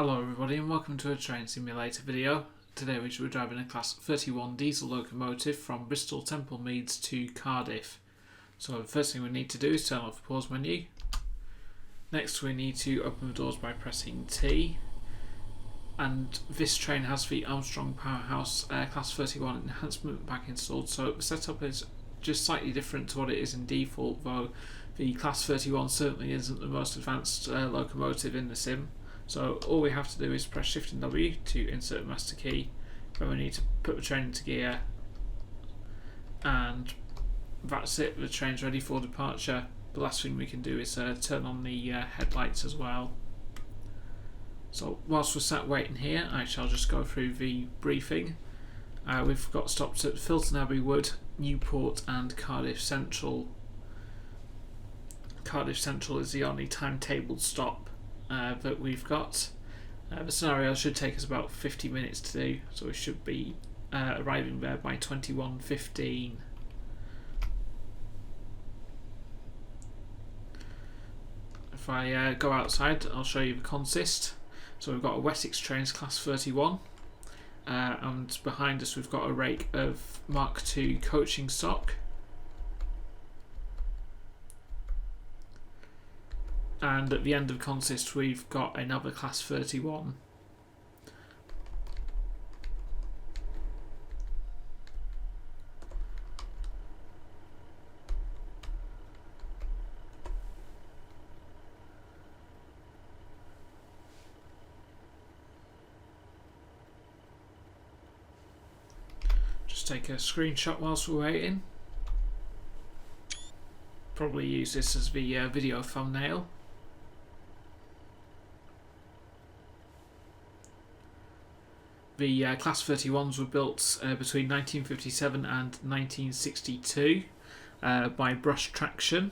Hello everybody and welcome to a train simulator video. Today we shall be driving a Class 31 diesel locomotive from Bristol Temple Meeds to Cardiff. So the first thing we need to do is turn off the pause menu. Next we need to open the doors by pressing T. And this train has the Armstrong Powerhouse Class 31 enhancement pack installed, so the setup is just slightly different to what it is in default, though the Class 31 certainly isn't the most advanced locomotive in the sim. So all we have to do is press Shift and W to insert a master key. Then we need to put the train into gear, and that's it, the train's ready for departure. The last thing we can do is turn on the headlights as well. So whilst we're sat waiting here, I shall just go through the briefing. We've got stops at Filton Abbey Wood, Newport and Cardiff Central. Cardiff Central is the only timetabled stop that we've got. The scenario should take us about 50 minutes to do, so we should be arriving there by 21:15. If I go outside, I'll show you the consist. So we've got a Wessex Trains Class 31, and behind us we've got a rake of Mark II coaching stock. And at the end of consist we've got another Class 31. Just take a screenshot whilst we're waiting. Probably use this as the video thumbnail. The Class 31s were built between 1957 and 1962 by Brush Traction,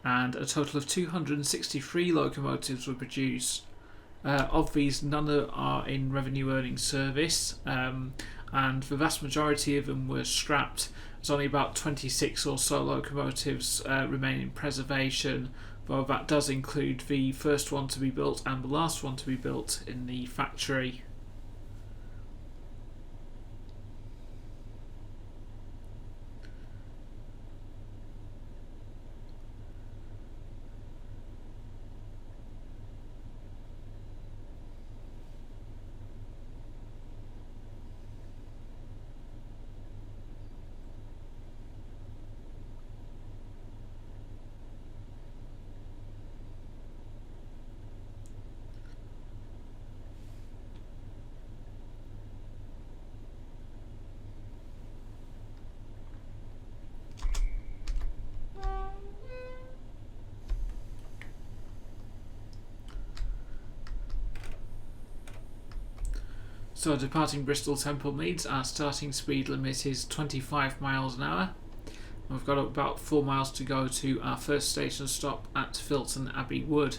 and a total of 263 locomotives were produced. Of these, none are in revenue earning service, and the vast majority of them were scrapped. There's only about 26 or so locomotives remain in preservation, though that does include the first one to be built and the last one to be built in the factory. So departing Bristol Temple Meeds, our starting speed limit is 25 miles an hour. We've got about 4 miles to go to our first station stop at Filton Abbey Wood.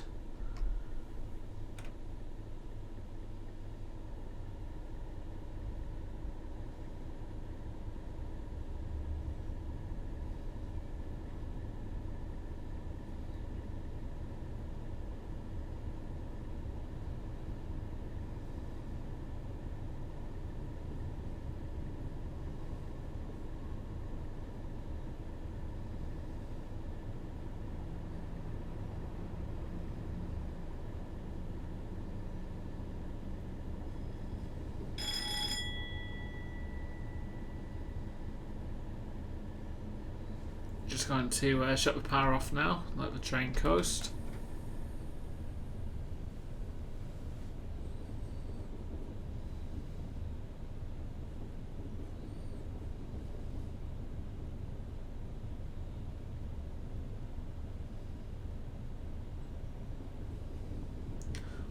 Just going to shut the power off now, let the train coast.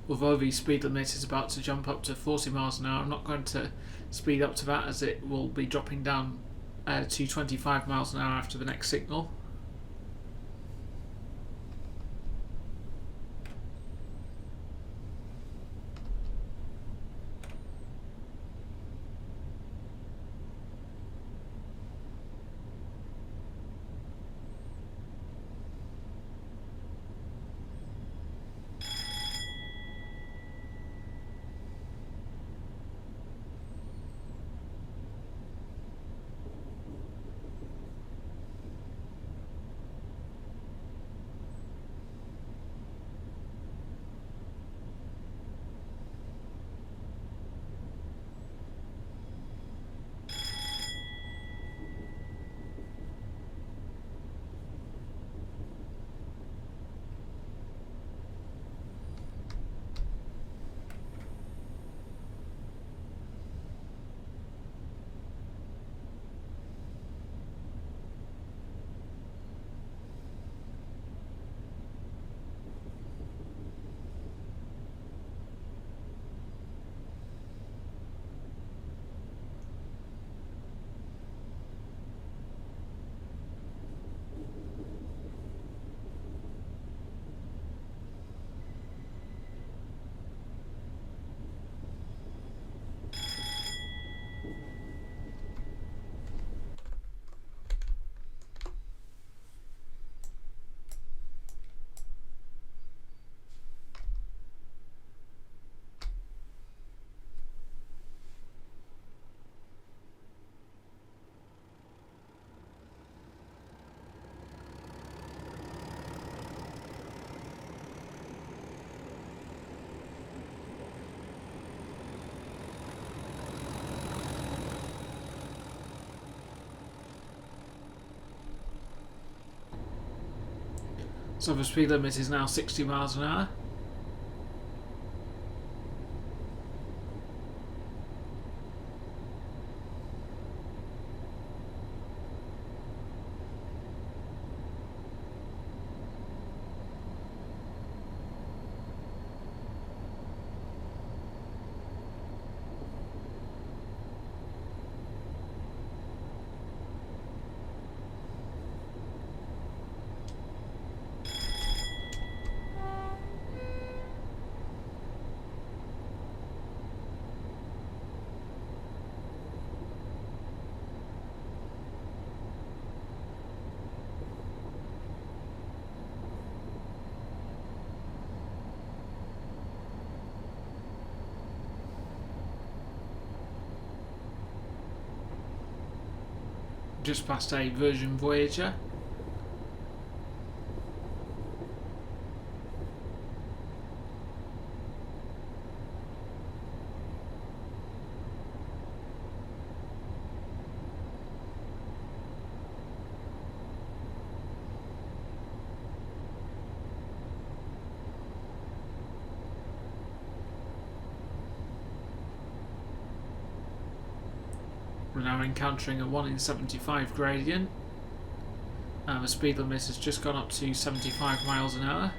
Although the speed limit is about to jump up to 40 miles an hour, I'm not going to speed up to that, as it will be dropping down to 25 miles an hour after the next signal. So the speed limit is now 60 miles an hour. Just past a Virgin Voyager. We're now encountering a 1 in 75 gradient, and the speed limit has just gone up to 75 miles an hour.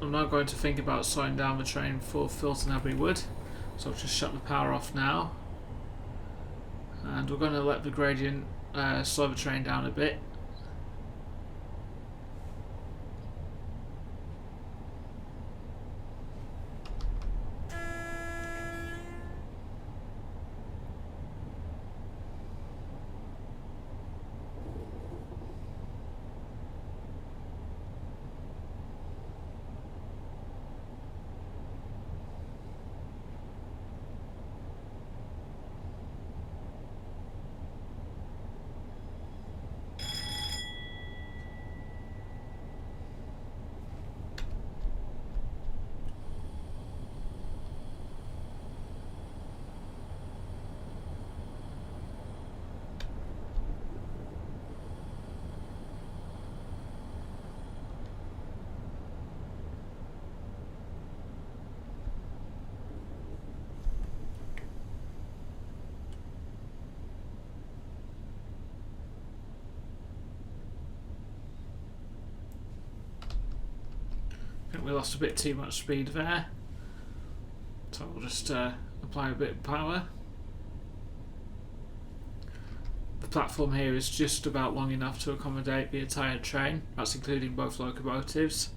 I'm now going to think about slowing down the train for Filton Abbey Wood, so I'll just shut the power off now, and we're going to let the gradient slow the train down a bit. I think we lost a bit too much speed there, so we'll just apply a bit of power. The platform here is just about long enough to accommodate the entire train, that's including both locomotives.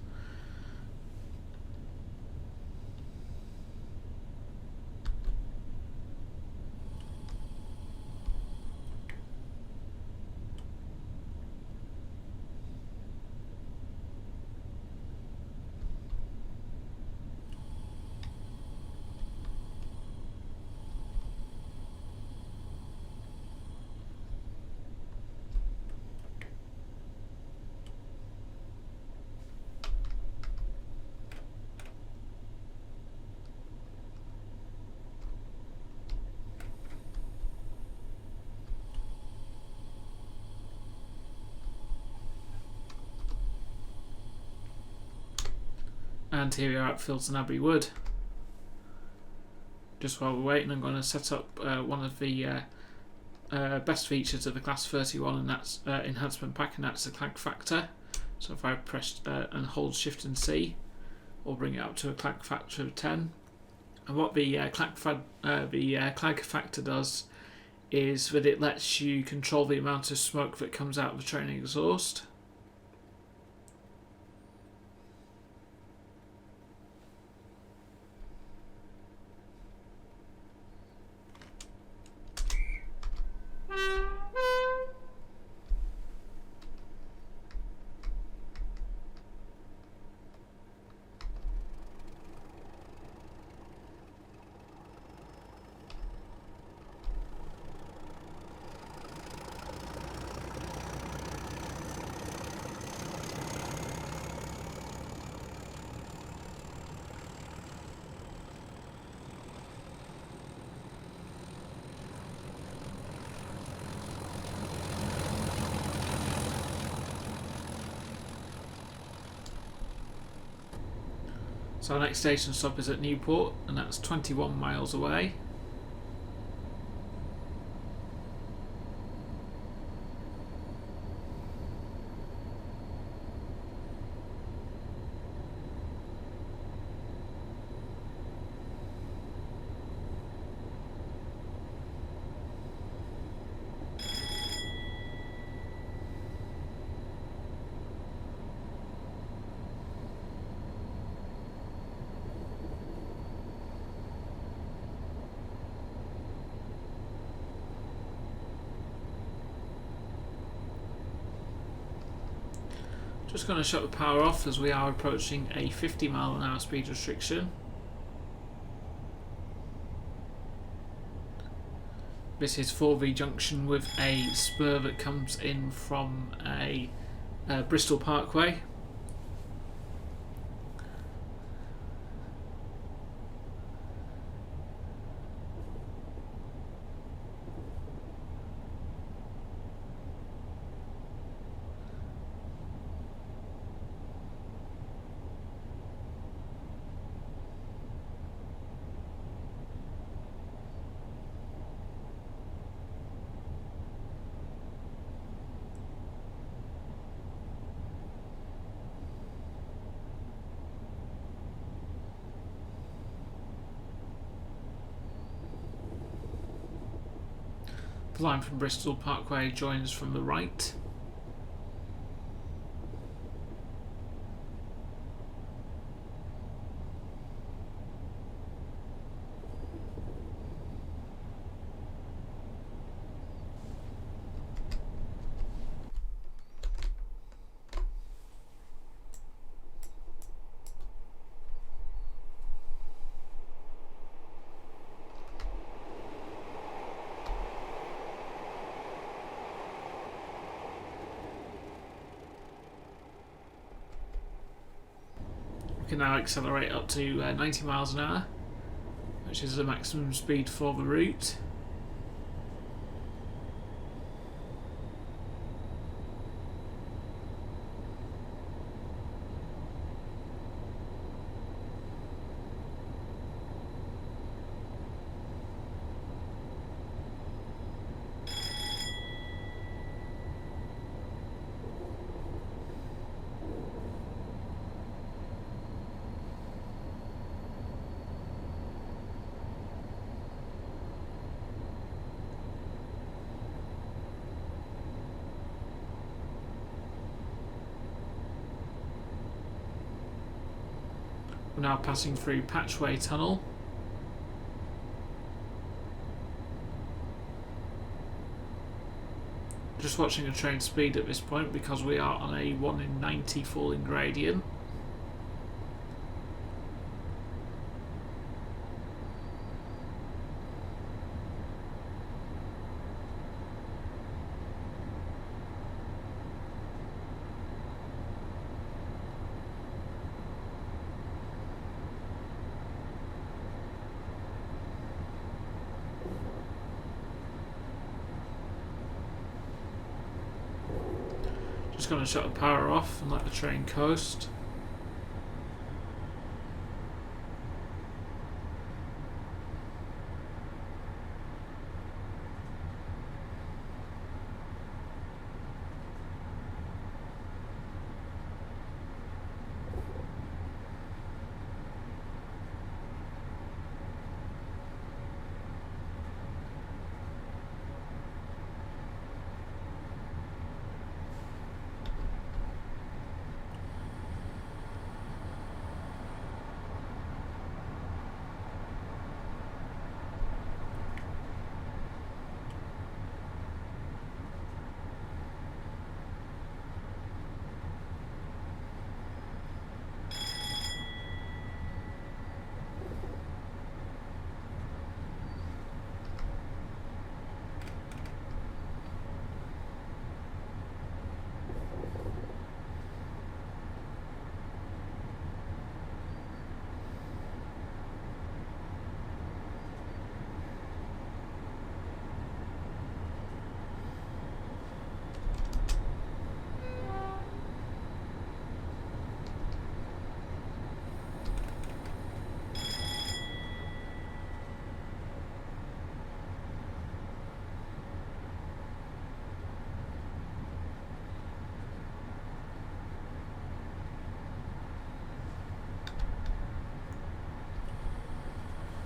And here we are at Filton Abbey Wood. Just while we're waiting, I'm going to set up one of the best features of the Class 31, and that's enhancement pack, and that's the clag factor. So if I press and hold Shift and C, we'll bring it up to a clag factor of 10. And what the clag factor does is that it lets you control the amount of smoke that comes out of the train exhaust. So our next station stop is at Newport, and that's 21 miles away. Just going to shut the power off as we are approaching a 50-mile-an-hour speed restriction. This is for the junction with a spur that comes in from a Bristol Parkway. The line from Bristol Parkway joins from the right. Can now accelerate up to 90 miles an hour, which is the maximum speed for the route. We're now passing through Patchway Tunnel. Just watching a train speed at this point because we are on a 1 in 90 falling gradient. Just going to shut the power off and let the train coast.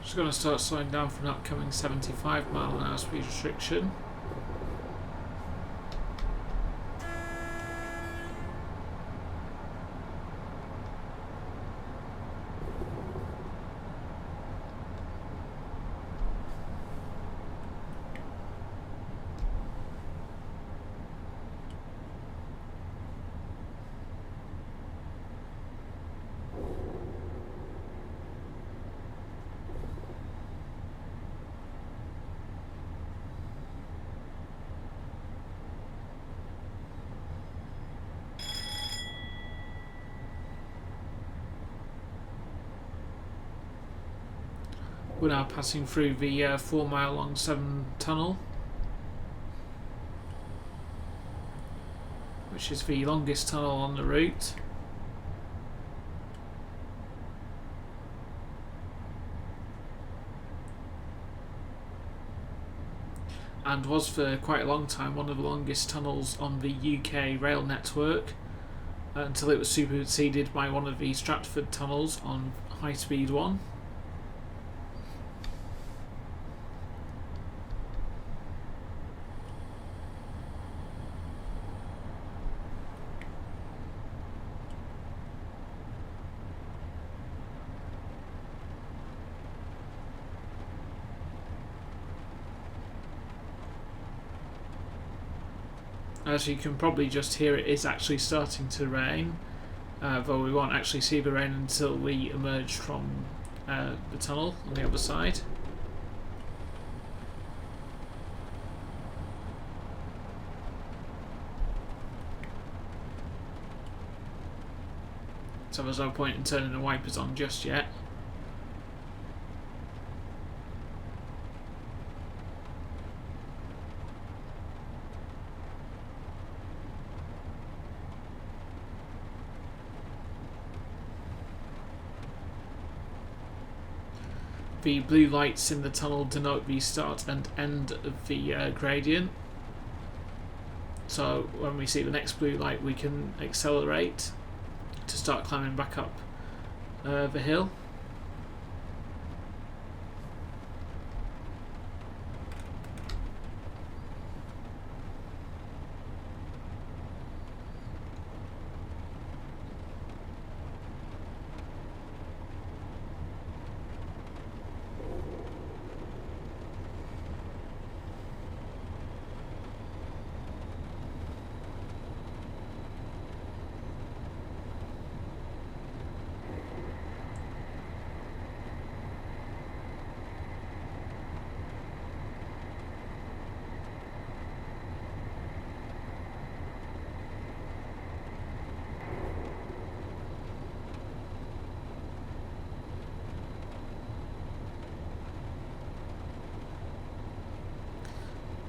Just going to start slowing down for an upcoming 75 mph speed restriction. We're now passing through the 4 mile long Severn Tunnel, which is the longest tunnel on the route. And was for quite a long time one of the longest tunnels on the UK rail network, until it was superseded by one of the Stratford tunnels on High Speed 1. As you can probably just hear, it is actually starting to rain, though we won't actually see the rain until we emerge from the tunnel on the other side. So there's no point in turning the wipers on just yet. The blue lights in the tunnel denote the start and end of the gradient. So when we see the next blue light, we can accelerate to start climbing back up the hill.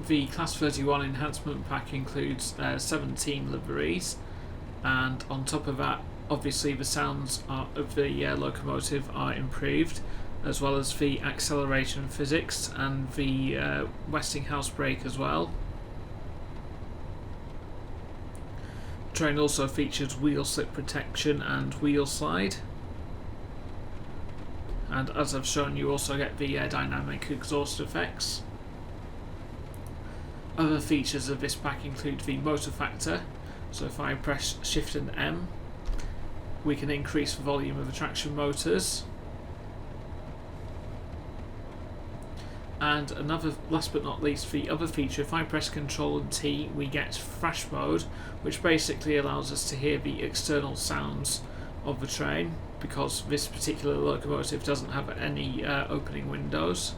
The Class 31 enhancement pack includes 17 liveries, and on top of that, obviously the sounds of the locomotive are improved, as well as the acceleration physics and the Westinghouse brake as well. The train also features wheel slip protection and wheel slide, and as I've shown, you also get the dynamic exhaust effects. Other features of this pack include the motor factor, so if I press Shift and M, we can increase the volume of the traction motors. And another, last but not least, the other feature, if I press Control and T, we get Thrash mode, which basically allows us to hear the external sounds of the train, because this particular locomotive doesn't have any opening windows.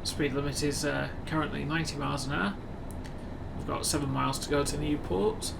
Speed limit is currently 90 miles an hour. We've got 7 miles to go to Newport.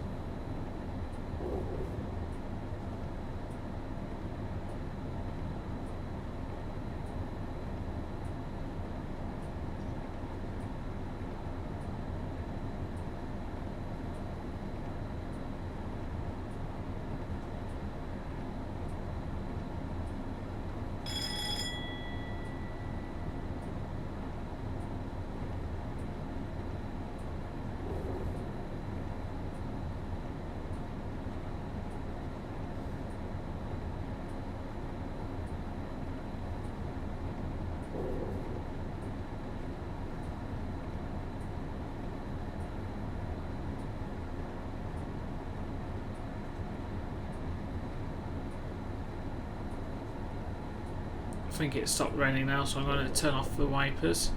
I think it stopped raining now, so I'm going to turn off the wipers.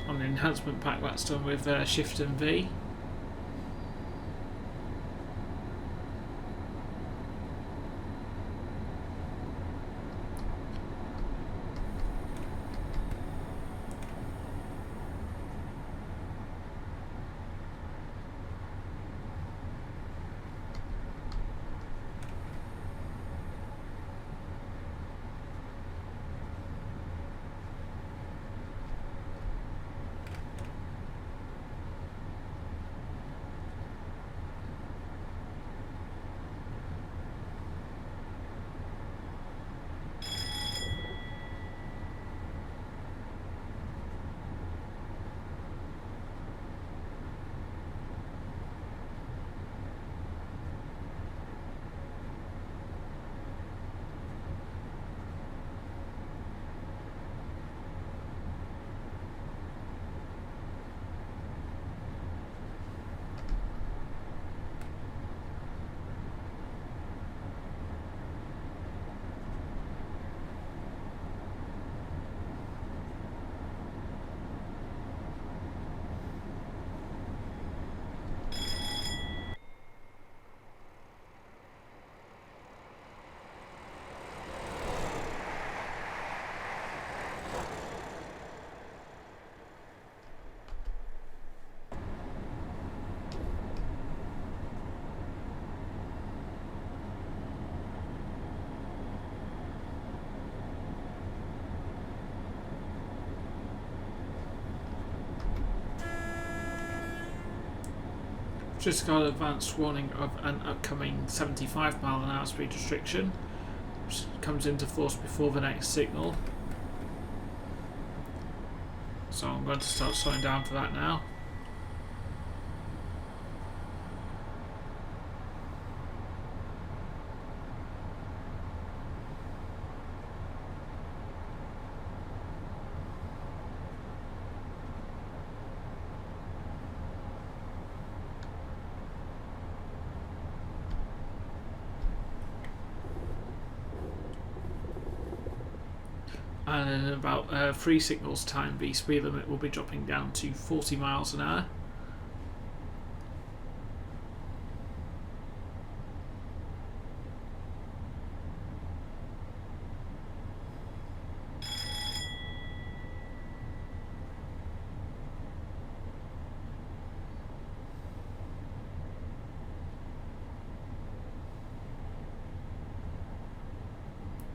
On the enhancement pack, that's done with Shift and V. Just got an advanced warning of an upcoming 75 mile an hour speed restriction, which comes into force before the next signal. So I'm going to start slowing down for that now. And in about 3 signals time, the speed limit will be dropping down to 40 miles an hour.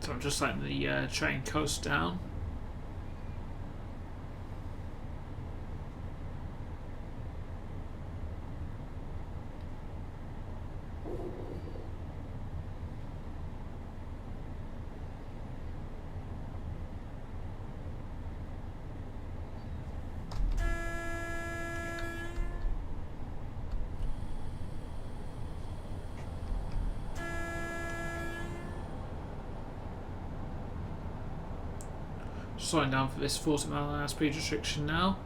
So I'm just letting the train coast down. Slowing down for this 40 mile an hour speed restriction now.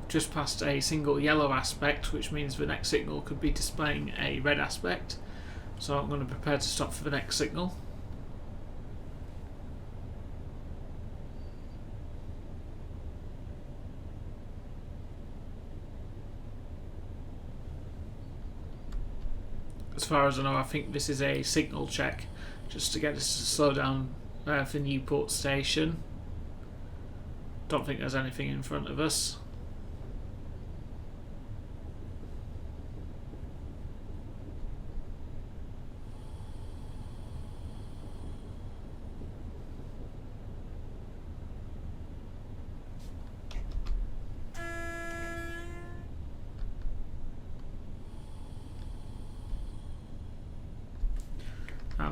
Just past a single yellow aspect, which means the next signal could be displaying a red aspect. So I'm going to prepare to stop for the next signal. As far as I know, I think this is a signal check, just to get us to slow down for Newport station. Don't think there's anything in front of us.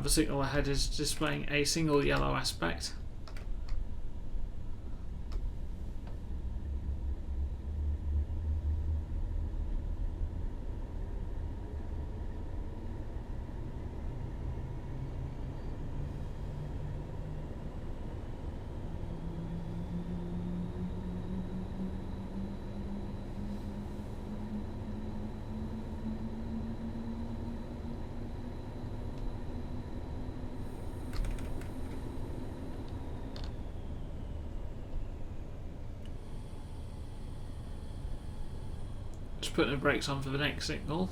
The signal ahead is displaying a single yellow aspect. Just putting the brakes on for the next signal.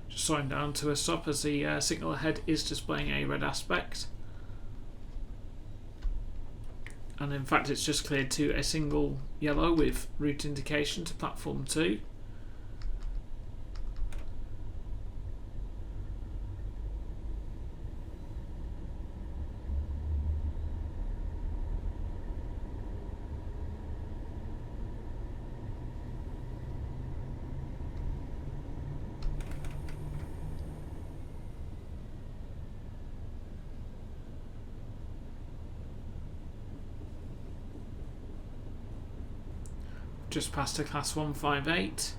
Just slowing down to a stop as the signal ahead is displaying a red aspect. And in fact it's just cleared to a single yellow with route indication to platform 2. Just past a class 158.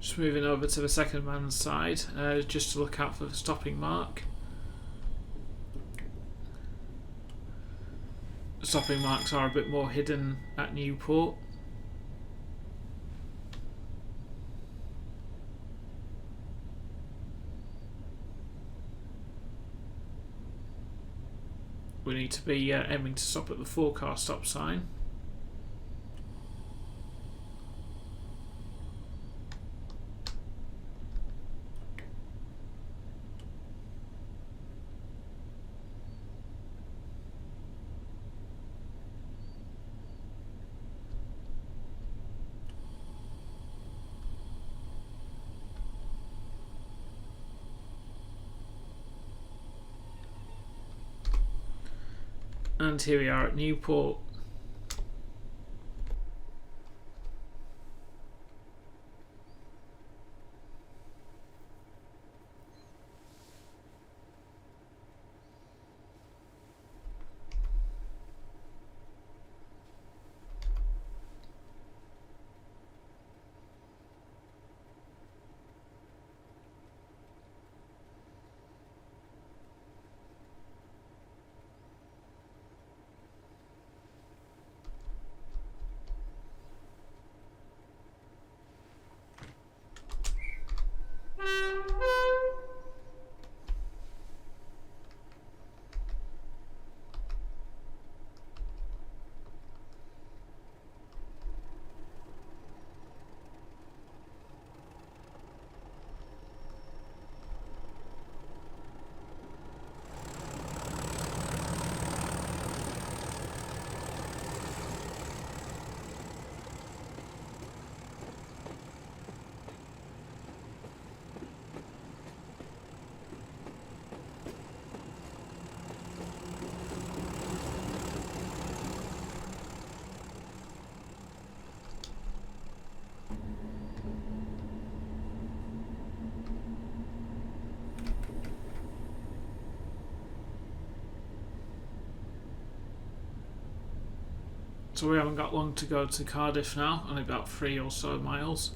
Just moving over to the second man's side, just to look out for the stopping mark. Stopping marks are a bit more hidden at Newport. We need to be aiming to stop at the 4-car stop sign. And here we are at Newport. So we haven't got long to go to Cardiff now, only about 3 or so miles.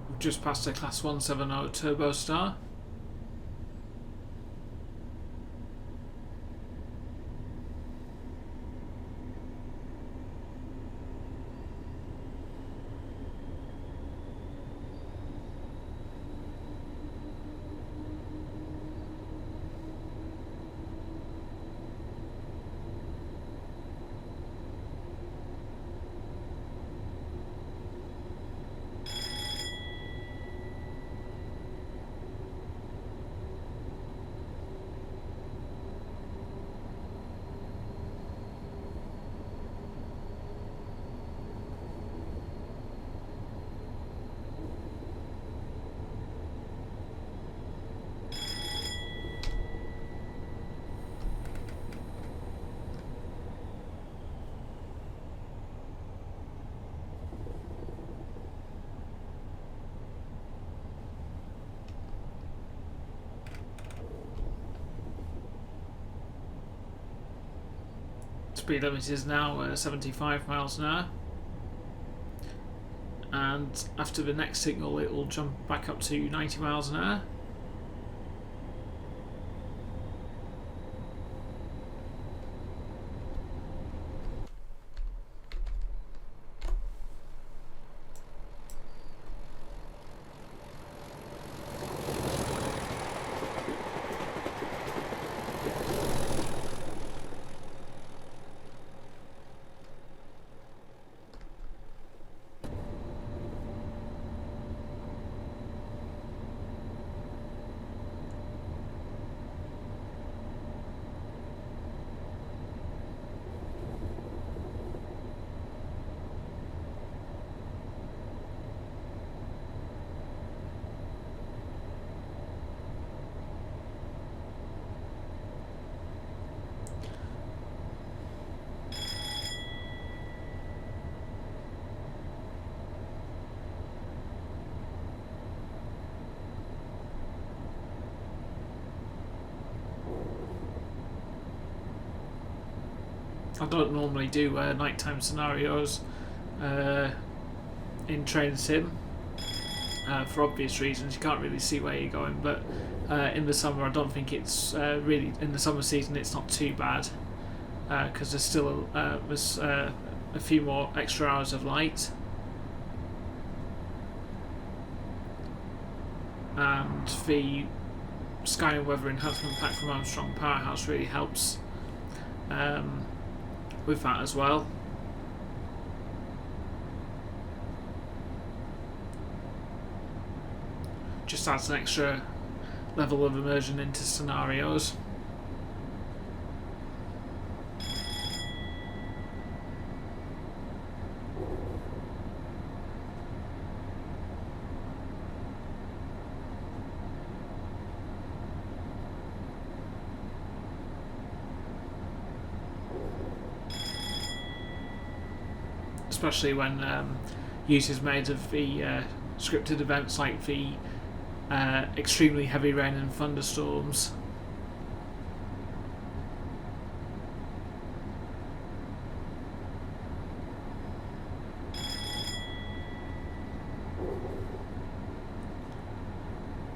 We've just passed a Class 170 Turbo Star. Speed limit is now 75 miles an hour, and after the next signal it will jump back up to 90 miles an hour. I don't normally do nighttime scenarios in train sim for obvious reasons. You can't really see where you're going, but in the summer I don't think it's really, in the summer season it's not too bad because there's still a few more extra hours of light, and the sky and weather enhancement pack from Armstrong Powerhouse really helps with that as well. Just adds an extra level of immersion into scenarios. Especially when use is made of the scripted events like the extremely heavy rain and thunderstorms.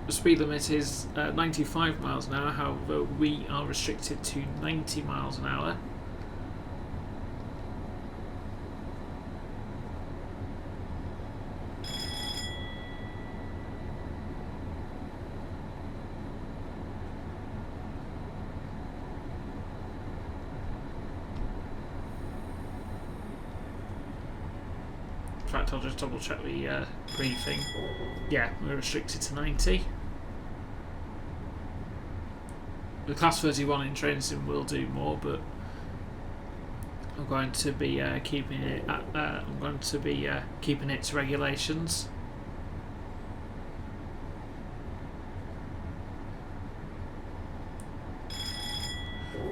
The speed limit is 95 miles an hour, however we are restricted to 90 miles an hour. In fact, I'll just double check the briefing. Yeah, we're restricted to 90. The Class 31 in train sim will do more, but I'm going to be keeping it at, keeping it to regulations.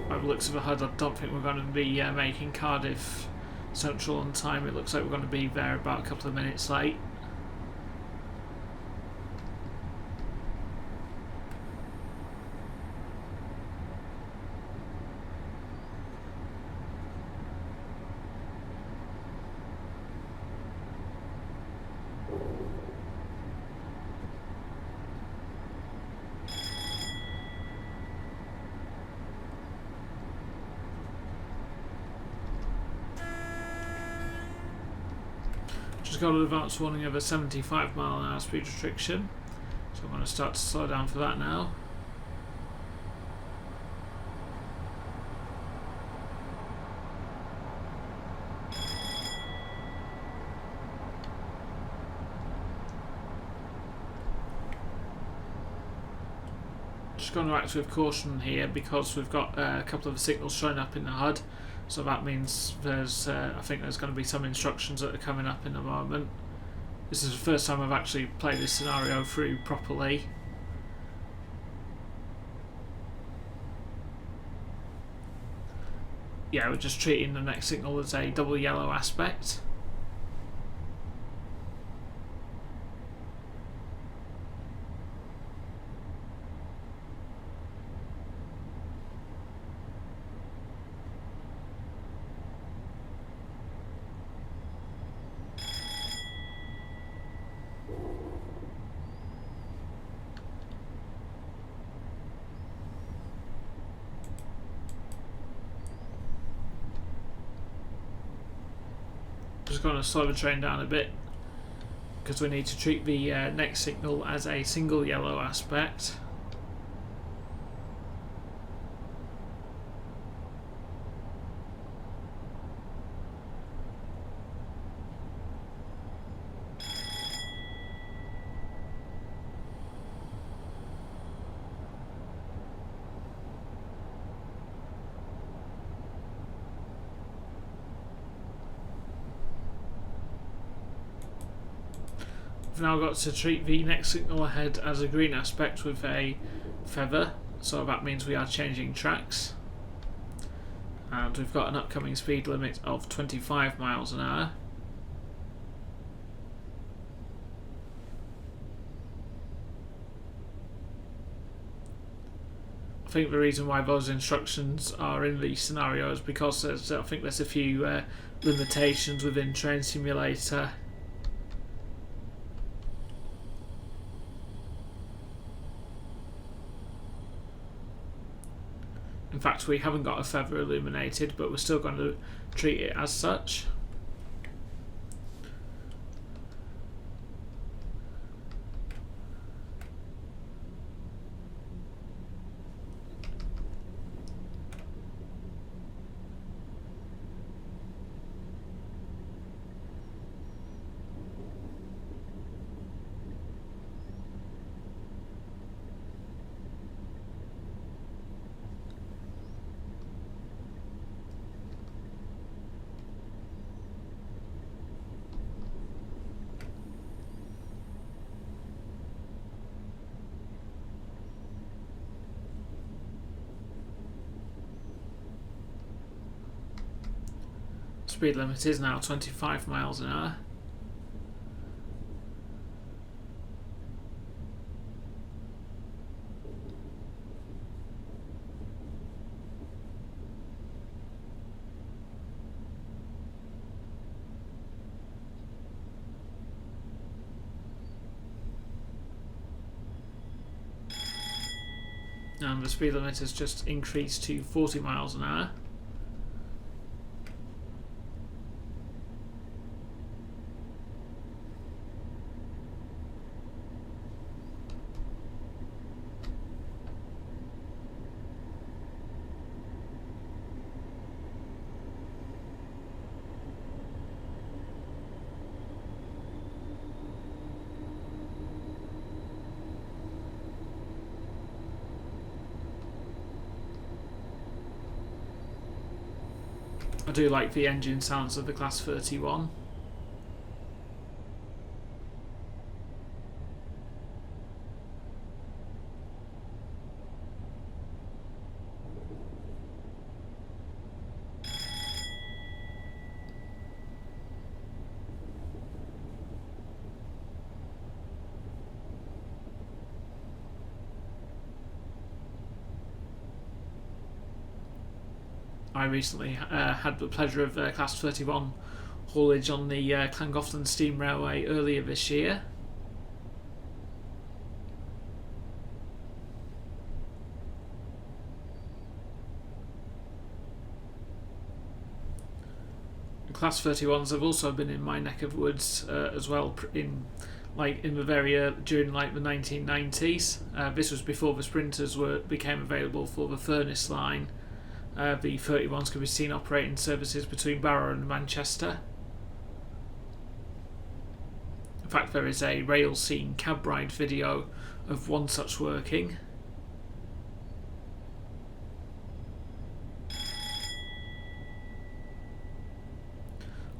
By the looks of the HUD, I don't think we're going to be making Cardiff Central on time. It looks like we're going to be there about a couple of minutes late. Just got an advance warning of a 75 mph speed restriction, so I'm going to start to slow down for that now. Just going to act with caution here because we've got a couple of signals showing up in the HUD, so that means there's I think there's going to be some instructions that are coming up in a moment. This is the first time I've actually played this scenario through properly. Yeah, we're just treating the next signal as a double yellow aspect. Just going to slow the train down a bit because we need to treat the next signal as a single yellow aspect. We've now got to treat the next signal ahead as a green aspect with a feather, so that means we are changing tracks. And we've got an upcoming speed limit of 25 miles an hour. I think the reason why those instructions are in the scenario is because I think there's a few limitations within Train Simulator. In fact, we haven't got a feather illuminated, but we're still going to treat it as such. Speed limit is now 25 miles an hour. And the speed limit has just increased to 40 miles an hour. I do like the engine sounds of the Class 31. I recently had the pleasure of Class 31 haulage on the Llangollen Steam Railway earlier this year. Class 31s have also been in my neck of woods as well, during like the 1990s. This was before the sprinters became available for the furnace line. The 31s can be seen operating services between Barrow and Manchester. In fact, there is a rail scene cab ride video of one such working.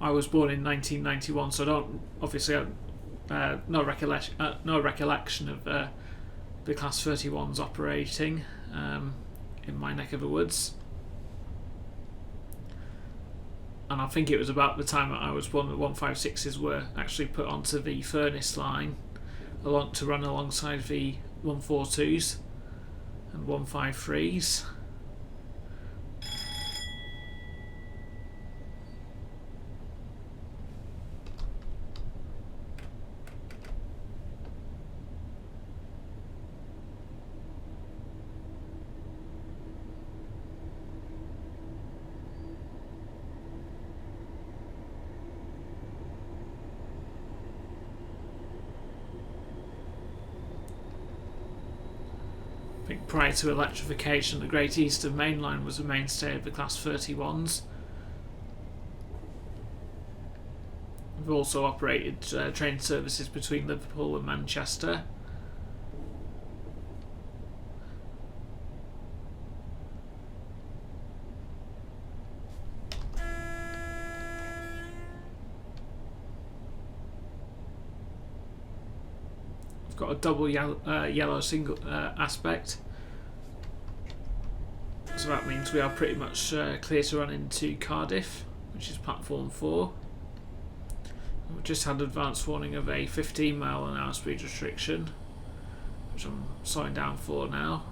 I was born in 1991, so I don't obviously no recollection of the Class 31s operating in my neck of the woods. And I think it was about the time that I was born that 156s were actually put onto the furnace line to run alongside the 142s and 153s. I think prior to electrification, the Great Eastern Main Line was a mainstay of the Class 31s. We've also operated train services between Liverpool and Manchester. Got a double yellow single aspect, so that means we are pretty much clear to run into Cardiff, which is platform 4. We've just had advance warning of a 15 mph speed restriction, which I'm slowing down for now.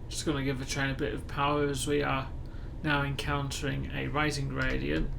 Just going to give the train a bit of power as we are now encountering a rising gradient.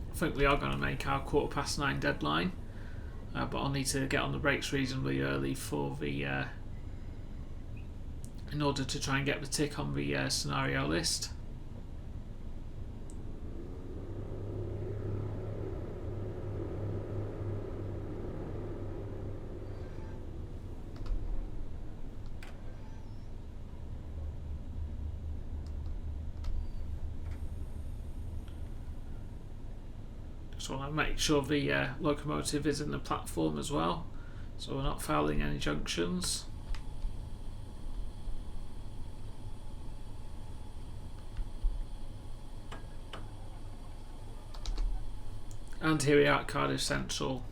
I think we are going to make our 9:15 deadline, but I'll need to get on the brakes reasonably early for the in order to try and get the tick on the scenario list. So I want to make sure the locomotive is in the platform as well, so we're not fouling any junctions. And here we are at Cardiff Central.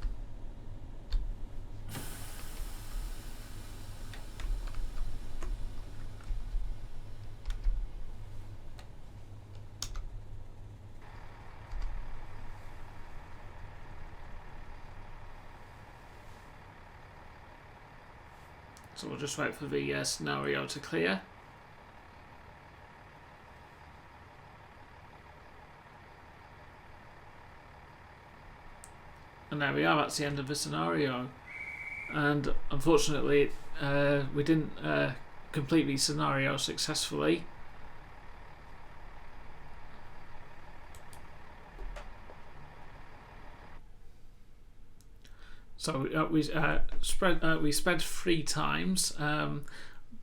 So we'll just wait for the scenario to clear. And there we are, that's the end of the scenario. and unfortunately we didn't complete the scenario successfully. So we sped 3 times. I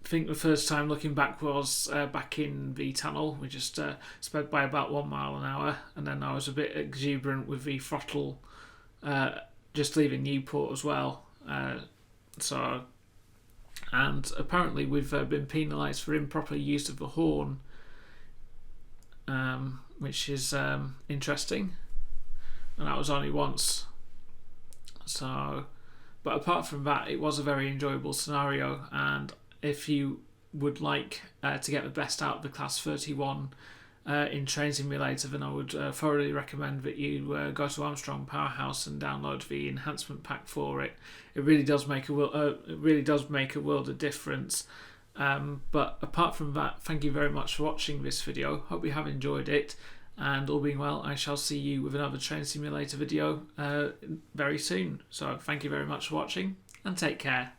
think the first time, looking back, was back in the tunnel. We just sped by about 1 mile an hour, and then I was a bit exuberant with the throttle just leaving Newport as well. And apparently we've been penalised for improper use of the horn, which is interesting, and that was only once. So, but apart from that, it was a very enjoyable scenario, and if you would like to get the best out of the Class 31 in Train Simulator, then I would thoroughly recommend that you go to Armstrong Powerhouse and download the enhancement pack for it. It really does make a world of difference. But apart from that, thank you very much for watching this video. Hope you have enjoyed it, and all being well, I shall see you with another Train Simulator video very soon. So thank you very much for watching, and take care.